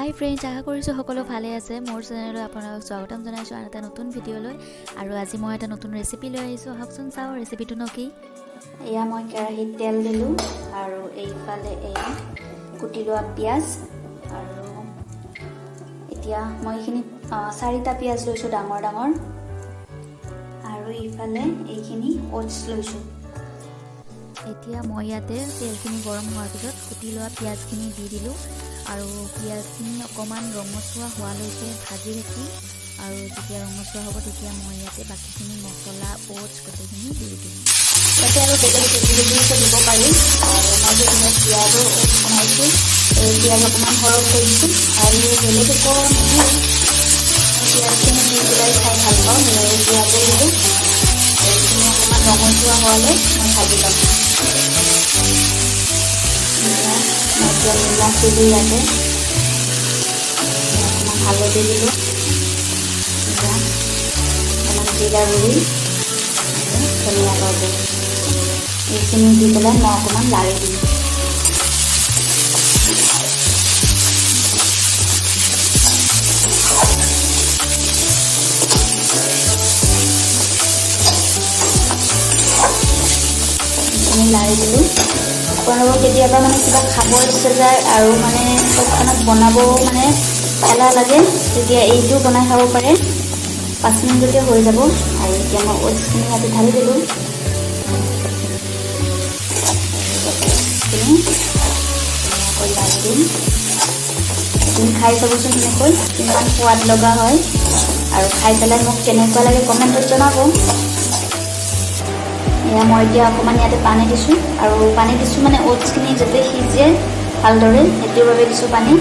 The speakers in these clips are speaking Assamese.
হাই ফ্ৰেণ্ডছ, আশা কৰিছোঁ সকলো ভালে আছে। মোৰ চেনেললৈ আপোনালোকক স্বাগতম জনাইছোঁ আন এটা নতুন ভিডিঅ'লৈ। আৰু আজি মই এটা নতুন ৰেচিপি লৈ আহিছোঁ। আহকচোন চাওঁ ৰেচিপিটোনো কি। এয়া মই কেৰাহীত তেল দিলোঁ আৰু এইফালে এয়া কুটি লোৱা পিঁয়াজ, আৰু এতিয়া মই এইখিনি 4টা পিঁয়াজ লৈছোঁ ডাঙৰ ডাঙৰ, আৰু এইফালে এইখিনি অ'টছ লৈছোঁ। এতিয়া মই ইয়াতে তেলখিনি গৰম হোৱাৰ পিছত কুটি লোৱা পিঁয়াজখিনি দি দিলোঁ, আৰু পিঁয়াজখিনি অকণমান ৰঙচুৱা হোৱালৈকে ভাজি ৰাখি, আৰু যেতিয়া ৰঙচুৱা হ'ব তেতিয়া মই ইয়াতে বাকীখিনি মছলা অ'টছ গোটেইখিনি দি দিম। ইয়াতে আৰু বেলেগ ভেজিটেবলছো দিব পাৰি, আৰু মই যিখিনি পিঁয়াজো অ'টছ বনাইছোঁ, এই পিঁয়াজ অকণমান সৰহ কৰিছোঁ, আৰু বেলেগ একো নিদিওঁ। পিঁয়াজখিনি দি পেলাই খাই ভাল পাওঁ, পিঁয়াজে দিলোঁ। এইখিনি অকণমান ৰঙচুৱা হোৱালৈ মই ভাজি ল'ম। মই এতিয়া নিমখ দিলোঁ, ইয়াতে অকণমান হালধি দিলোঁ, অকণমান জিৰা গুড়ি, ধনিয়া পাউডাৰ, এইখিনি দি পেলাই মই অকণমান লাৰি দিম। এইখিনি লাৰি দিলোঁ। আপোনালোকৰ কেতিয়াবা কিবা খাব ইচ্ছা যায় আৰু তৎক্ষণাত বনাবও এলাহ লাগে, তেতিয়া এইটো বনাই খাব পাৰে। 5 মিনিটতে হৈ যাব। আৰু এতিয়া মই অ'টছখিনি ইয়াতে ঢালি দিলোঁ। ধুনীয়াকৈ লাৰি দিম। আপুনি খাই চাবচোন এনেকৈ, কিমান সোৱাদ লগা হয়, আৰু খাই পেলাই মোক কেনেকুৱা লাগে কমেণ্টত জনাব। এয়া মই এতিয়া অকণমান ইয়াতে পানী দিছোঁ, আৰু পানী দিছোঁ অ'টছখিনি যাতে সিজে ভালদৰে, সেইটোৰ বাবে দিছোঁ পানী।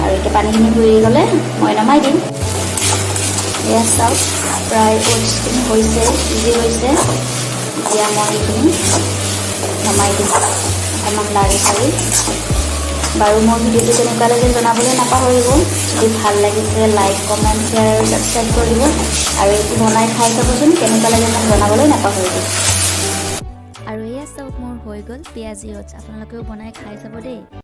আৰু এতিয়া পানীখিনি শুহি গ'লে মই নমাই দিম। এয়া চাওক, প্ৰায় অ'টছখিনি হৈছে, সিজি হৈছে। এতিয়া মই এইখিনি নমাই দিম অকণমান লাৰি চাৰি। বাৰু মোৰ ভিডিঅ'টো কেনেকুৱা লাগে জনাবলৈ নাপাহৰিব। যদি ভাল লাগিছে লাইক, কমেণ্ট, শ্বেয়াৰ আৰু ছাবস্ক্ৰাইব কৰি দিব। আৰু এইটো বনাই খাই চাবচোন, কেনেকুৱা লাগে মোক জনাবলৈ নাপাহৰিব। আৰু এয়া চাওক, মোৰ হৈ গ'ল পিঁয়াজি অ'টছ। আপোনালোকেও বনাই খাই চাব দেই।